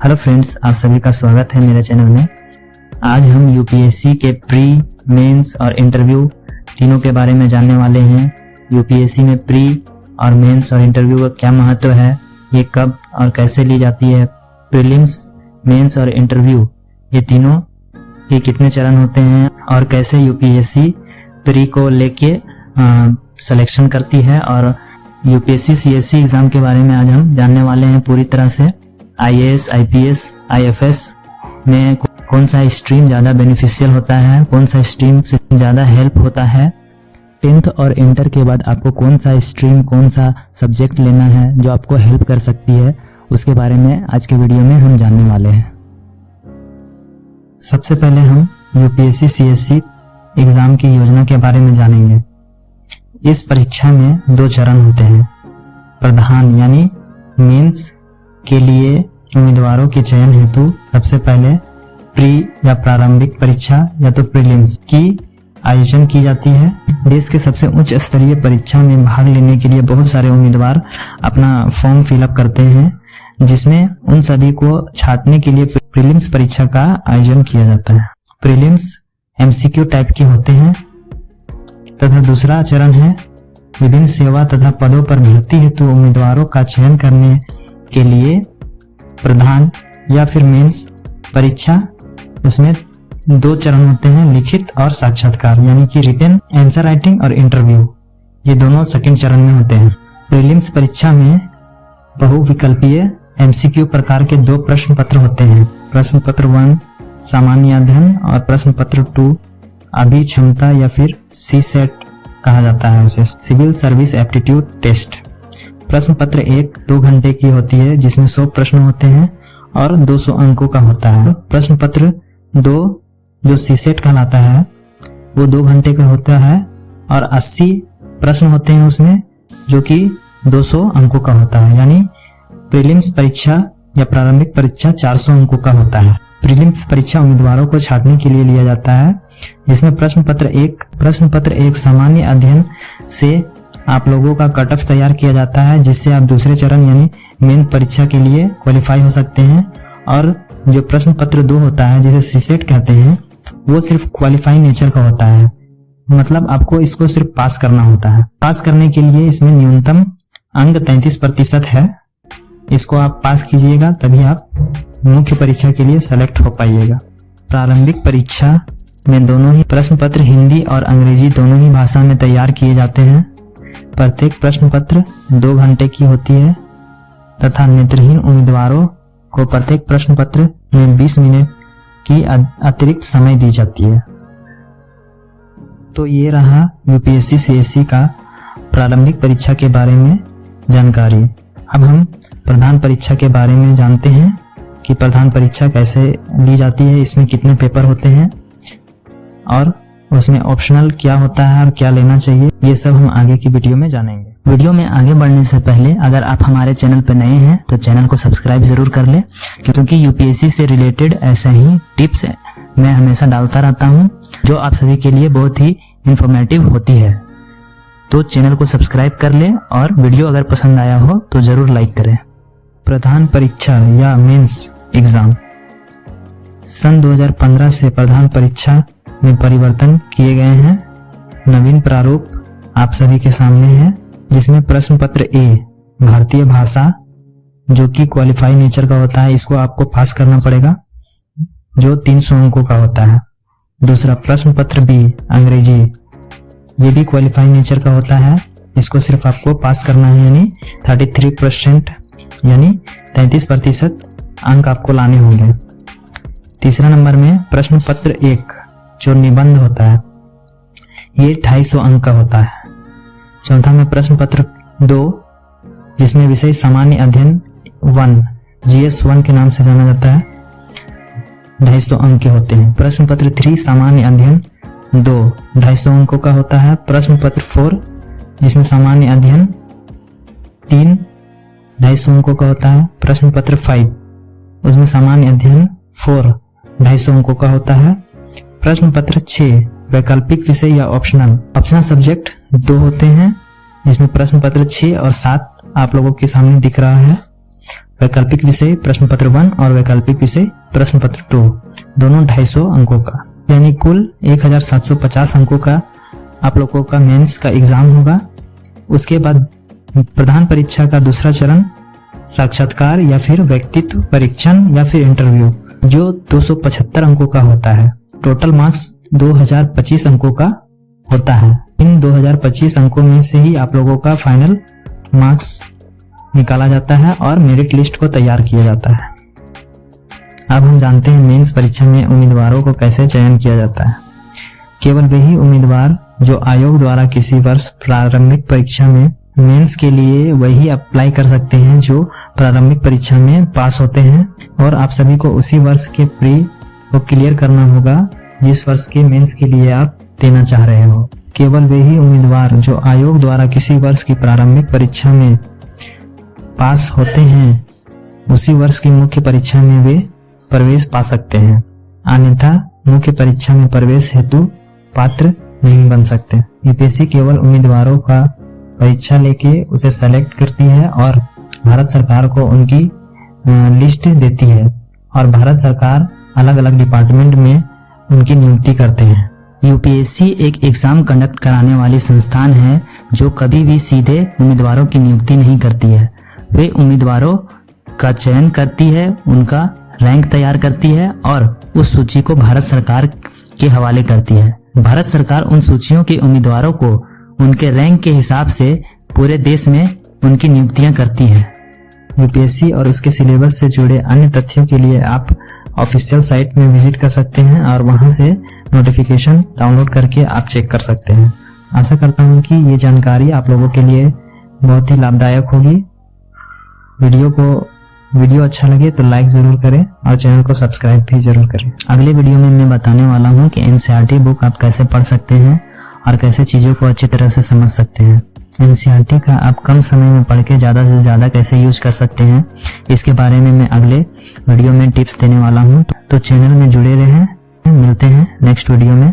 Hello friends, आप सभी का स्वागत है मेरे चैनल में। आज हम यूपीएससी के प्री, मेंस और इंटरव्यू तीनों के बारे में जानने वाले हैं। यूपीएससी में प्री और मेंस और इंटरव्यू का क्या महत्व है, ये कब और कैसे ली जाती है, प्रीलिम्स, मेंस और इंटरव्यू ये तीनों के कितने चरण होते हैं और कैसे यूपीएससी प्री को लेके सिलेक्शन करती है, और यूपीएससी सीएससी एग्जाम के बारे में आज हम जानने वाले हैं पूरी तरह से। आईएएस, आईपीएस, आईएफएस में कौन सा स्ट्रीम ज़्यादा बेनिफिशियल होता है, कौन सा स्ट्रीम से ज़्यादा हेल्प होता है, 10th और इंटर के बाद आपको कौन सा स्ट्रीम, कौन सा सब्जेक्ट लेना है जो आपको हेल्प कर सकती है, उसके बारे में आज के वीडियो में हम जानने वाले हैं। सबसे पहले हम यूपीएससी सीएससी एग्जाम की योजना के बारे में जानेंगे। इस परीक्षा में 2 चरण होते हैं। प्रधान यानी मेंस के लिए उम्मीदवारों के चयन हेतु सबसे पहले प्री या प्रारंभिक परीक्षा या तो प्रीलिम्स की आयोजन की जाती है। देश के सबसे उच्च स्तरीय परीक्षा में भाग लेने के लिए बहुत सारे उम्मीदवार अपना फॉर्म फिलअप करते हैं, जिसमें उन सभी को छांटने के लिए प्रीलिम्स परीक्षा का आयोजन किया जाता है। प्रीलिम्स एमसीक्यू टाइप के होते हैं तथा दूसरा चरण है विभिन्न सेवा तथा पदों पर भर्ती हेतु उम्मीदवारों का चयन करने के लिए प्रधान या फिर मेंस परीक्षा। उसमें 2 चरण होते हैं, लिखित और साक्षात्कार यानी कि रिटन आंसर राइटिंग और इंटरव्यू, ये दोनों सेकंड चरण में होते हैं। प्रीलिम्स परीक्षा में बहुविकल्पीय एमसीक्यू प्रकार के 2 प्रश्न पत्र होते हैं। प्रश्न पत्र 1 सामान्य अध्ययन और प्रश्न पत्र 2 अभिक्षमता या फिर सीसेट कहा जाता है उसे, सिविल सर्विस एप्टीट्यूड टेस्ट। प्रश्न पत्र 1 2 घंटे की होती है, जिसमें 100 प्रश्न होते हैं और 200 अंकों का होता है। प्रश्न पत्र 2 जो सीसेट कहलाता है वो 2 घंटे का होता है और 80 प्रश्न होते हैं उसमें, जो कि 200 अंकों का होता है। यानी प्रीलिम्स परीक्षा या प्रारंभिक परीक्षा 400 अंकों का होता है। प्रीलिम्स परीक्षा उम्मीदवारों को छांटने के लिए लिया जाता है, जिसमें प्रश्न पत्र एक सामान्य अध्ययन से आप लोगों का कट ऑफ तैयार किया जाता है, जिससे आप दूसरे चरण यानी मेन परीक्षा के लिए क्वालिफाई हो सकते हैं। और जो प्रश्न पत्र 2 होता है, जिसे सीसेट कहते हैं, वो सिर्फ क्वालिफाइंग नेचर का होता है, मतलब आपको इसको सिर्फ पास करना होता है। पास करने के लिए इसमें न्यूनतम अंक 33% है, इसको आप पास कीजिएगा तभी आप मुख्य परीक्षा के लिए सेलेक्ट हो पाइएगा। प्रारंभिक परीक्षा में दोनों ही प्रश्न पत्र हिंदी और अंग्रेजी दोनों ही भाषा में तैयार किए जाते हैं। प्रत्येक प्रश्न पत्र 2 घंटे की होती है तथा नेत्रहीन उम्मीदवारों को प्रत्येक प्रश्न पत्र में 20 मिनट की अतिरिक्त समय दी जाती है। तो ये रहा यूपीएससी सीएससी का प्रारंभिक परीक्षा के बारे में जानकारी। अब हम प्रधान परीक्षा के बारे में जानते हैं कि प्रधान परीक्षा कैसे ली जाती है, इसमें कितने पेपर होते हैं और उसमें ऑप्शनल क्या होता है और क्या लेना चाहिए, ये सब हम आगे की वीडियो में जानेंगे। वीडियो में आगे बढ़ने से पहले अगर आप हमारे चैनल पर नए हैं तो चैनल को सब्सक्राइब जरूर कर लें, क्योंकि यूपीएससी से रिलेटेड ऐसे ही टिप्स मैं हमेशा डालता रहता हूं, जो आप सभी के लिए बहुत ही इंफॉर्मेटिव होती है। तो चैनल को सब्सक्राइब कर लें और वीडियो अगर पसंद आया हो तो जरूर लाइक करें। प्रधान परीक्षा या मेंस एग्जाम सन 2015 से प्रधान परीक्षा में परिवर्तन किए गए हैं। नवीन प्रारूप आप सभी के सामने है, जिसमें प्रश्न पत्र ए भारतीय भाषा जो कि क्वालिफाई नेचर का होता है, इसको आपको पास करना पड़ेगा, जो 300 अंकों का होता है। दूसरा प्रश्न पत्र बी अंग्रेजी, ये भी क्वालिफाई नेचर का होता है, इसको सिर्फ आपको पास करना है, यानी 33% यानी 33% अंक आपको लाने होंगे। तीसरा नंबर में प्रश्न पत्र 1 जो निबंध होता है, ये 250 अंक का होता है। चौथा में प्रश्न पत्र 2 जिसमें विषय सामान्य अध्ययन 1 GS 1 के नाम से जाना जाता है, 250 अंक के होते हैं। प्रश्न पत्र 3 सामान्य अध्ययन 2 250 अंकों का होता है। प्रश्न पत्र 4 जिसमें सामान्य अध्ययन 3 250 अंकों का होता है। प्रश्न पत्र 5 उसमें सामान्य अध्ययन 4 250 अंकों का होता है। प्रश्न पत्र 6 वैकल्पिक विषय या ऑप्शनल सब्जेक्ट 2 होते हैं, जिसमें प्रश्न पत्र 6 और 7 आप लोगों के सामने दिख रहा है। वैकल्पिक विषय प्रश्न पत्र 1 और वैकल्पिक विषय प्रश्न पत्र 2 दोनों 250 अंकों का, यानी कुल 1750 अंकों का आप लोगों का मेंस का एग्जाम होगा। उसके बाद प्रधान परीक्षा का दूसरा चरण साक्षात्कार या फिर व्यक्तित्व परीक्षण या फिर इंटरव्यू, जो 275 अंकों का होता है। टोटल मार्क्स 2025 अंकों का होता है। इन 2025 अंकों में से ही आप लोगों का फाइनल मार्क्स निकाला जाता है और मेरिट लिस्ट को तैयार किया जाता है। अब हम जानते हैं मेंस परीक्षा में उम्मीदवारों को कैसे चयन किया जाता है। केवल वही उम्मीदवार जो आयोग द्वारा किसी वर्ष प्रारंभिक परीक्षा में मेंस के लिए वही अप्लाई कर सकते हैं जो प्रारंभिक परीक्षा में पास होते हैं, और आप सभी को उसी वर्ष के प्री को क्लियर करना होगा जिस वर्ष के मेंस के लिए आप देना चाह रहे हो। केवल वही उम्मीदवार जो आयोग द्वारा किसी वर्ष की प्रारंभिक परीक्षा में पास होते हैं उसी वर्ष की मुख्य परीक्षा में वे प्रवेश पा सकते हैं, अन्यथा मुख्य परीक्षा में प्रवेश हेतु पात्र नहीं बन सकते। यूपीएससी केवल उम्मीदवारों का परीक्षा लेके उसे सेलेक्ट करती है और भारत सरकार को उनकी लिस्ट देती है, और भारत सरकार अलग अलग डिपार्टमेंट में उनकी नियुक्ति करते हैं। यूपीएससी एक एग्जाम कंडक्ट कराने वाली संस्थान है जो कभी भी सीधे उम्मीदवारों की नियुक्ति नहीं करती है। वे उम्मीदवारों का चयन करती है, उनका रैंक तैयार करती है और उस सूची को भारत सरकार के हवाले करती है। भारत सरकार उन सूचियों के उम्मीदवारों को उनके रैंक के हिसाब से पूरे देश में उनकी नियुक्तियां करती है। यूपीएससी और उसके सिलेबस से जुड़े अन्य तथ्यों के लिए आप ऑफिशियल साइट में विजिट कर सकते हैं और वहां से नोटिफिकेशन डाउनलोड करके आप चेक कर सकते हैं। आशा करता हूं कि ये जानकारी आप लोगों के लिए बहुत ही लाभदायक होगी। वीडियो अच्छा लगे तो लाइक जरूर करें और चैनल को सब्सक्राइब भी जरूर करें। अगले वीडियो में मैं बताने वाला हूं कि एनसीईआरटी बुक आप कैसे पढ़ सकते हैं और कैसे चीजों को अच्छी तरह से समझ सकते हैं। एनसीईआरटी का आप कम समय में पढ़ के ज्यादा से ज्यादा कैसे यूज कर सकते हैं, इसके बारे में मैं अगले वीडियो में टिप्स देने वाला हूं। तो चैनल में जुड़े रहें। मिलते हैं नेक्स्ट वीडियो में।